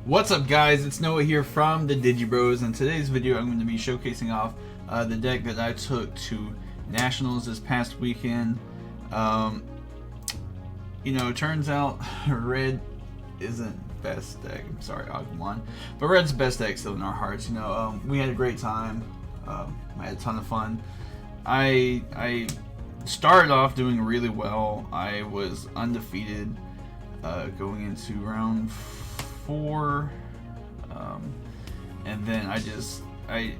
What's up, guys? It's Noah here from the DigiBros. In today's video, I'm going to be showcasing off the deck that I took to Nationals this past weekend. It turns out red isn't best deck. I'm sorry, Agumon, but red's best deck still in our hearts. We had a great time. I had a ton of fun. I started off doing really well. I was undefeated going into round 4, and then I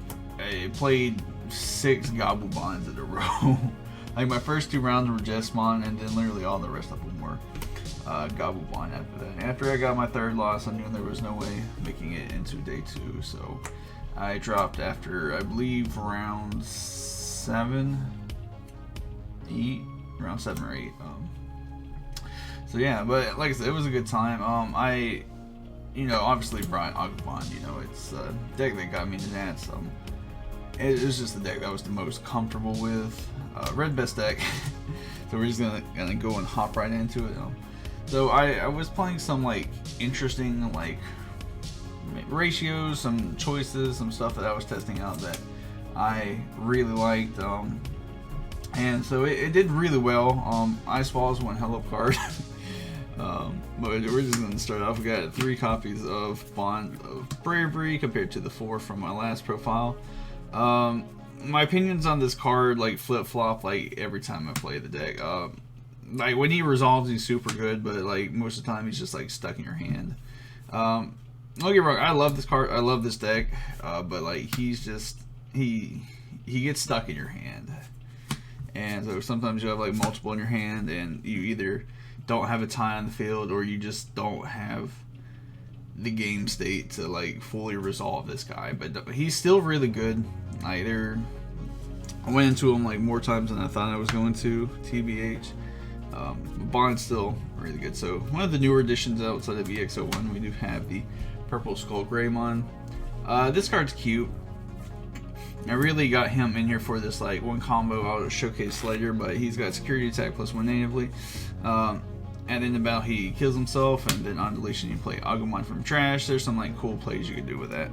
played 6 Agumons in a row. Like my first 2 rounds were Jesmon, and then literally all the rest of them were Agumon after that. After I got my 3rd loss, I knew there was no way making it into day 2, so I dropped after, I believe, round 7 or 8. So yeah, but like I said, it was a good time. I obviously brought Agumon. It's a deck that got me to that. So it was just the deck that I was the most comfortable with. Red best deck. So we're just gonna go and hop right into it. So I was playing some interesting ratios, some choices, some stuff that I was testing out that I really liked. And so it did really well. Ice Falls one hell of a card. But we're just going to start off. We got 3 copies of Bond of Bravery compared to the 4 from my last profile. My opinions on this card flip-flop every time I play the deck. When he resolves, he's super good, but most of the time he's just stuck in your hand. Don't get me wrong, I love this card, I love this deck, but he's just he gets stuck in your hand. And so sometimes you have multiple in your hand, and you either don't have a tie on the field, or you just don't have the game state to fully resolve this guy. But he's still really good. I went into him more times than I thought I was going to, TBH. Bond's still really good. So one of the newer additions outside of EX01, we do have the Purple Skull Greymon. This card's cute. I really got him in here for this one combo I'll showcase later, but he's got security attack +1 natively. And then about he kills himself, and then on deletion you play Agumon from trash. There's some cool plays you can do with that.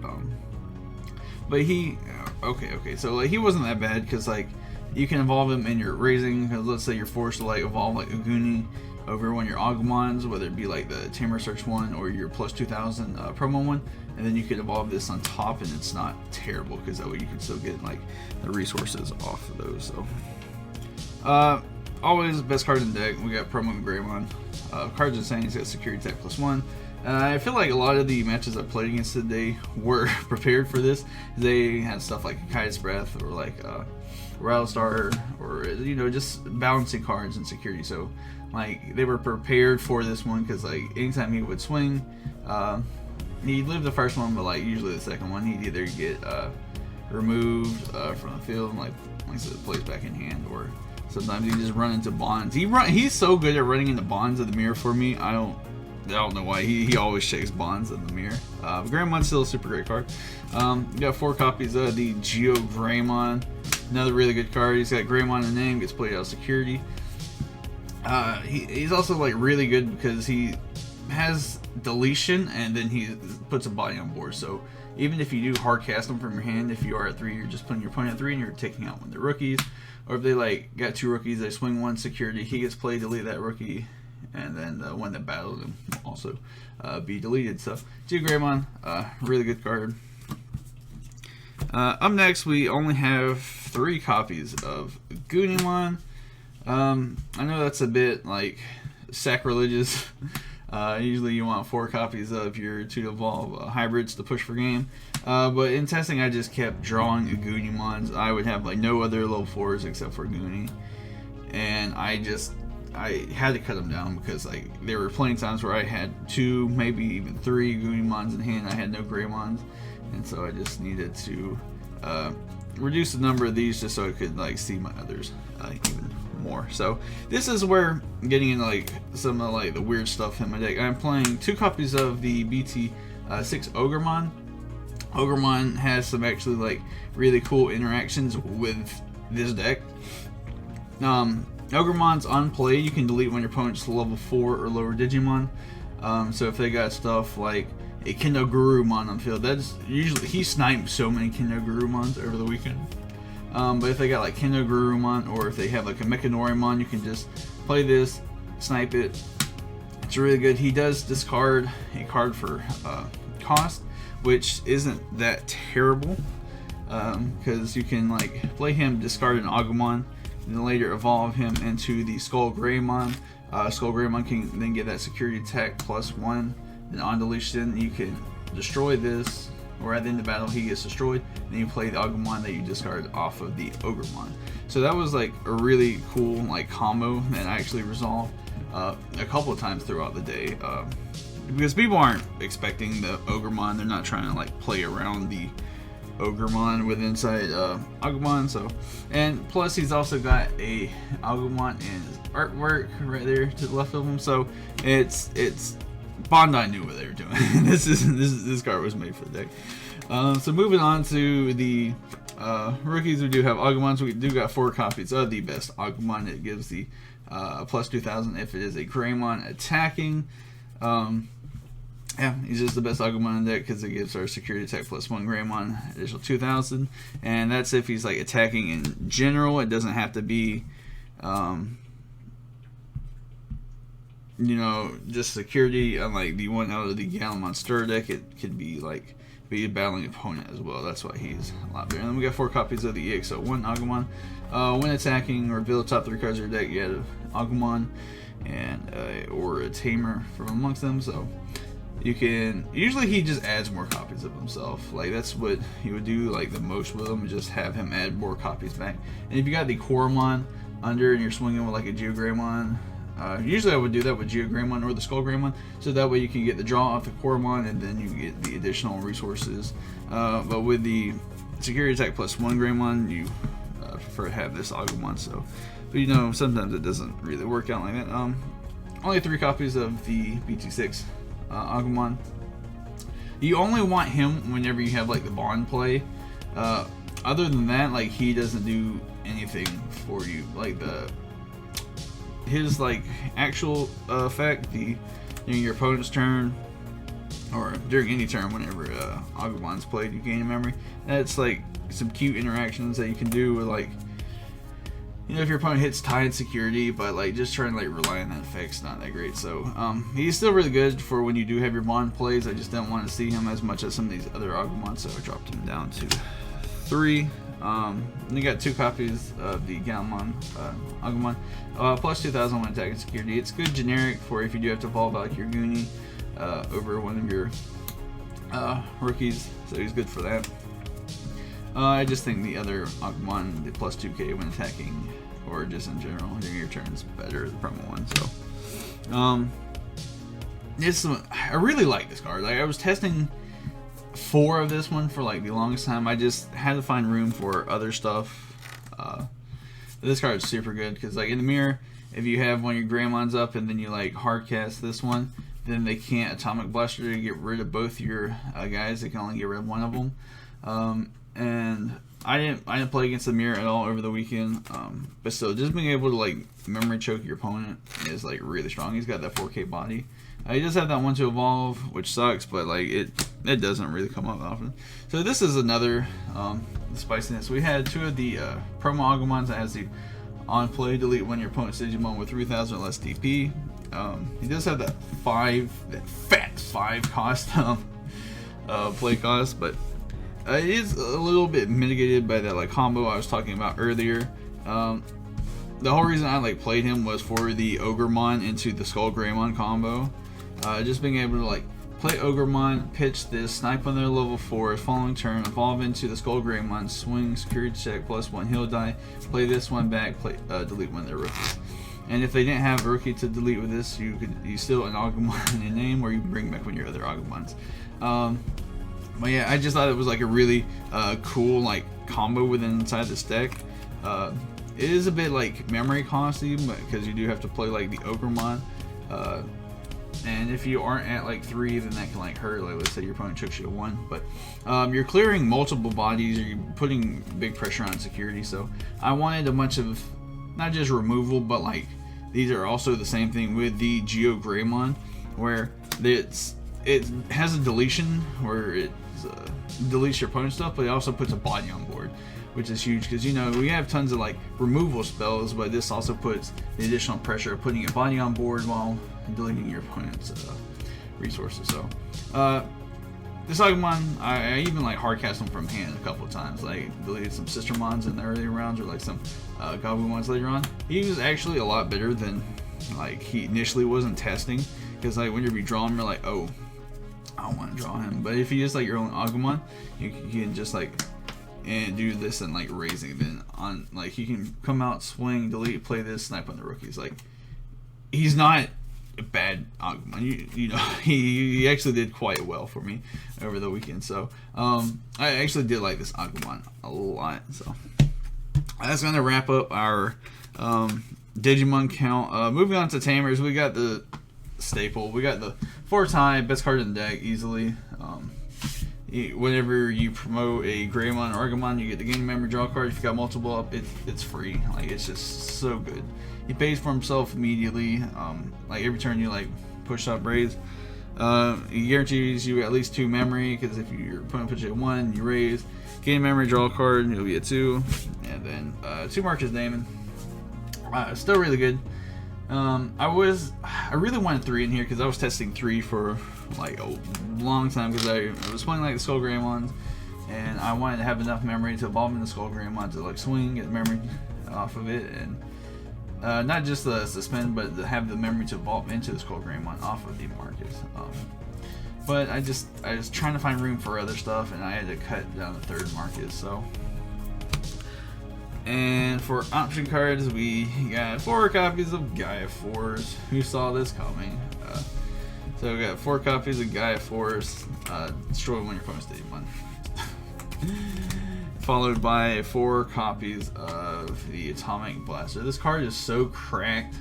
But he okay, so he wasn't that bad, because you can evolve him in your raising. Cause let's say you're forced to evolve Aguni over one of your Agumons, whether it be the Tamer search one or your +2000 promo one, and then you could evolve this on top, and it's not terrible, because that way you can still get the resources off of those. So always best card in the deck. We got Promo Greymon. Card's insane. He's got security attack +1. I feel a lot of the matches I played against today were prepared for this. They had stuff like Kite's Breath, or Rattlestar, or just balancing cards and security. So they were prepared for this one, because anytime he would swing, he'd live the first one, but usually the second one he'd either get removed from the field, and like I said, plays back in hand, or sometimes he just run into bonds. He's so good at running into bonds of the mirror for me. I don't know why. He always shakes bonds in the mirror. Greymon's still a super great card. We got 4 copies of the Geo Greymon. Another really good card. He's got Greymon in the name, gets played out of security. He's also really good because he has deletion, and then he puts a body on board. So even if you do hard cast them from your hand, if you are at 3, you're just putting your opponent at 3 and you're taking out one of the rookies. Or if they got 2 rookies, they swing 1 security, he gets played, delete that rookie, and then the one that battled him will also be deleted. So Geo Greymon, really good card. Up next, we only have 3 copies of Agumon. I know that's a bit sacrilegious. Usually you want 4 copies of your 2 evolve hybrids to push for game. But in testing, I just kept drawing Agumons. I would have no other level 4s except for Aguni. And I had to cut them down, because there were plenty of times where I had 2, maybe even 3 Agumons in hand. I had no Greymons. And so I just needed to reduce the number of these, just so I could see my others even more. So this is where I'm getting into some of the weird stuff in my deck. I'm playing 2 copies of the BT 6 Agumon. Agumon has some actually really cool interactions with this deck. Agumon's on play. You can delete when your opponent's level 4 or lower Digimon. So if they got stuff like a Kendo Gurumon on field. That's usually, he sniped so many Kendo Gurumons over the weekend. But if they got like Kendo Gurumon, or if they have like a Mechanorimon, you can just play this, snipe it. It's really good. He does discard a card for cost, which isn't that terrible, because you can like play him, discard an Agumon, and then later evolve him into the Skull Greymon. Skull Greymon can then get that security attack +1. Then on deletion, you can destroy this, or at the end of battle, he gets destroyed. Then you play the Agumon that you discard off of the Ogremon. So that was like a really cool like combo that I actually resolved a couple of times throughout the day, because people aren't expecting the Ogremon. They're not trying to like play around the Ogremon with inside Agumon. So, and plus he's also got a Agumon in his artwork right there to the left of him. So it's Bandai knew what they were doing. This card was made for the deck. So moving on to the rookies, we do have Agumon. So we do got 4 copies of the best Agumon. It gives the +2000 if it is a Greymon attacking. Yeah, he's just the best Agumon in the deck because it gives our security attack +1 Greymon, additional 2000, and that's if he's like attacking in general. It doesn't have to be, you know, just security. Unlike the one out of the Agumon Stir deck, it could be like be a battling opponent as well. That's why he's a lot better. And then we got 4 copies of the EX01 Agumon. When attacking or reveal the top 3 cards of your deck, you have Agumon and or a Tamer from amongst them. So you can, usually he just adds more copies of himself. Like that's what he would do like the most with them, just have him add more copies back. And if you got the Koromon under and you're swinging with like a Geogreymon, usually I would do that with Geogreymon or the Skull Greymon, so that way you can get the draw off the Koromon and then you get the additional resources. But with the security attack +1 Greymon, you prefer to have this Agumon. So, but you know, sometimes it doesn't really work out like that. Only 3 copies of the BT6 Agumon. You only want him whenever you have like the bond play. Other than that, like he doesn't do anything for you. Like his like actual effect, during your opponent's turn or during any turn, whenever Agumon's played, you gain a memory. That's like some cute interactions that you can do with, like, you know, if your opponent hits tied security, but like just trying to like rely on that effect's not that great. So he's still really good for when you do have your bond plays. I just don't want to see him as much as some of these other Agumon, so I dropped him down to 3. You got 2 copies of the Agumon, +2000 when attacking security. It's good generic for if you do have to evolve out your Goonie over one of your rookies, so he's good for that. I just think the other Agumon, the +2k when attacking, or just in general during your turn, is better, the promo one. So I really like this card. Like I was testing 4 of this one for like the longest time. I just had to find room for other stuff. This card is super good because, like, in the mirror, if you have one of your Greymons up and then you like hard cast this one, then they can't Atomic Blaster to get rid of both your guys. They can only get rid of one of them. And I didn't play against the mirror at all over the weekend. But still, just being able to like memory choke your opponent is like really strong. He's got that 4K body. He does have that one to evolve, which sucks, but like it doesn't really come up often. So this is another spiciness. We had 2 of the promo Agumons that has the on play delete one of your opponent's Digimon with 3000 or less DP. He does have that fat 5 cost play cost, but it is a little bit mitigated by that like combo I was talking about earlier. The whole reason I like played him was for the Ogremon into the Skull Greymon combo. Just being able to like play Ogremon, pitch this, snipe on their level 4, following turn, evolve into the Skull Greymon, swing, security check, +1 heal die, play this one back, delete one of their rookies. And if they didn't have a rookie to delete with this, you still an Agumon in your name, or you can bring back one of your other Agumons. But yeah, I just thought it was like a really cool like combo within inside this deck. It is a bit like memory costy, but because you do have to play like the Ogremon. And if you aren't at like 3, then that can like hurt. Like let's say your opponent chokes you to 1, but you're clearing multiple bodies, or you're putting big pressure on security. So I wanted a bunch of not just removal, but like these are also the same thing with the Geogreymon, where it has a deletion where it deletes your opponent's stuff, but it also puts a body on board, which is huge because, you know, we have tons of like removal spells, but this also puts the additional pressure of putting a body on board while deleting your opponent's resources. So this Agumon, I even like hardcast him from hand a couple of times. Like deleted some Sister Mons in the earlier rounds, or like some Agumons later on. He was actually a lot better than like he initially wasn't testing, because like when you're redrawing, you're like, oh, I don't want to draw him. But if you just like your own Agumon, you can just like and do this and like raising. Then on like you can come out, swing, delete, play this, snipe on the rookies. Like he's not a bad Agumon. You know he actually did quite well for me over the weekend. So I actually did like this Agumon a lot. So that's gonna wrap up our Digimon count. Moving on to Tamers, we got the staple. We got the 4-time best card in the deck easily. Whenever you promote a Greymon or Agumon, you get the game memory draw card. If you got multiple up, it's free. Like it's just so good. He pays for himself immediately. Like every turn you like push up, raise. He guarantees you at least 2 memory, because if your opponent puts you at 1, you raise. Game memory draw card, it'll be a 2, and then 2 Marcus Damon. Still really good. I really wanted 3 in here because I was testing 3 for like a long time, because I was playing like the Skull Greymon, and I wanted to have enough memory to evolve into Skull Greymon to like swing, get memory off of it, and not just the suspend, but to have the memory to evolve into the Skull Greymon off of the Marcus. But I was trying to find room for other stuff, and I had to cut down the 3rd Marcus. So. And for option cards, we got 4 copies of Gaia Force. Who saw this coming? So we got 4 copies of Gaia Force. Destroy one of your opponent's Digimon. Followed by 4 copies of the Atomic Blaster. This card is so cracked.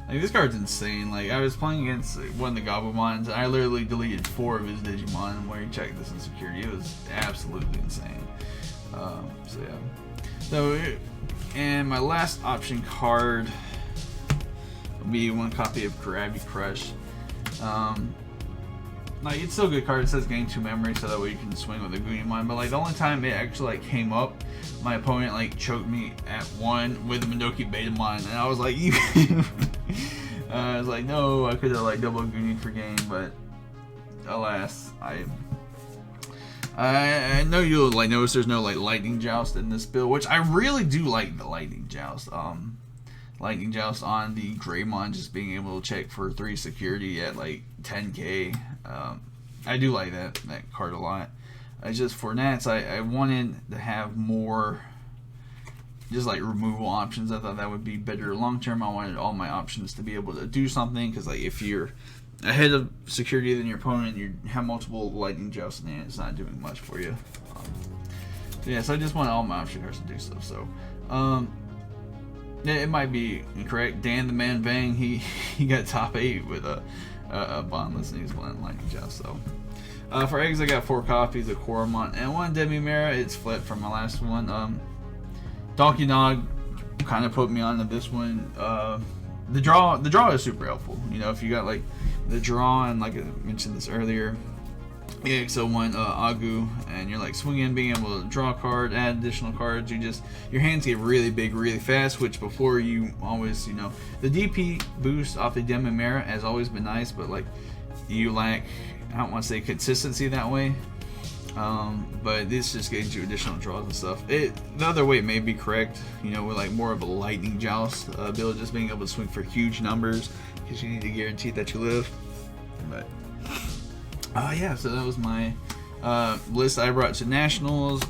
Like this card's insane. Like I was playing against one of the Gabumons, and I literally deleted 4 of his Digimon. Where you check this in security, it was absolutely insane. So yeah. So, and my last option card will be 1 copy of Gravity Crush. Like it's still a good card. It says gain 2 memory, so that way you can swing with a Agumon. But like the only time it actually like came up, my opponent like choked me at 1 with a Monoki Betamon, and I was like, I was like, no, I could have like double Agumon for game, but alas, I know you'll like notice there's no like Lightning Joust in this build, which I really do like the Lightning Joust. Lightning Joust on the Greymon, just being able to check for 3 security at like 10k. I do like that card a lot. Just for Nats, I wanted to have more just like removal options. I thought that would be better long term. I wanted all my options to be able to do something, because like if you're ahead of security than your opponent, you have multiple Lightning Jousts, and it's not doing much for you. Yeah, so I just want all my option cards to do stuff. So, yeah, it might be incorrect. Dan the Man Bang, he got top 8 with a Bondless, and he's playing Lightning Joust. So, for eggs, I got 4 copies of Koromon and 1 Demi-Mera. It's flipped from my last one. Donkey Nog kind of put me onto this one. The draw is super helpful. You know, if you got like the draw, and like I mentioned this earlier, EXO1 Agu, and you're like swinging, being able to draw a card, add additional cards, your hands get really big really fast, which before you always, you know, the DP boost off the Demi-Mera has always been nice, but like you lack, I don't want to say consistency that way, but this just gives you additional draws and stuff. The other way it may be correct, you know, with like more of a Lightning Joust ability, just being able to swing for huge numbers, because you need to guarantee that you live. But yeah, so that was my list I brought to Nationals.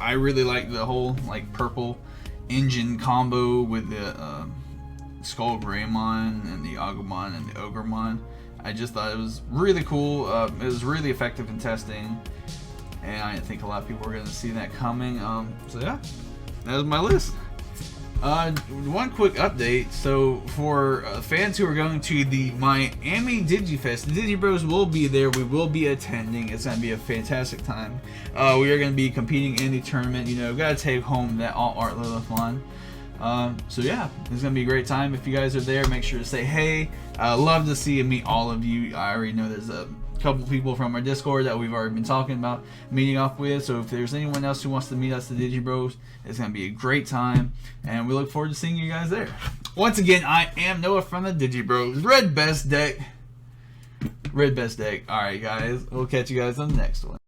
I really like the whole like purple engine combo with the Skull Greymon and the Agumon and the Ogremon. I just thought it was really cool. It was really effective in testing, and I didn't think a lot of people were going to see that coming. So yeah, that was my list. One quick update. So for fans who are going to the Miami DigiFest, the DigiBros will be there. We will be attending. It's going to be a fantastic time. We are going to be competing in the tournament. You know, got to take home that All Art Lilithmon. So yeah, it's going to be a great time. If you guys are there, make sure to say hey. Love to see and meet all of you. I already know there's a couple people from our Discord that we've already been talking about meeting up with. So if there's anyone else who wants to meet us at DigiBros, it's going to be a great time, and we look forward to seeing you guys there. Once again, I am Noah from the DigiBros. Red best deck. Red best deck. Alright guys, we'll catch you guys on the next one.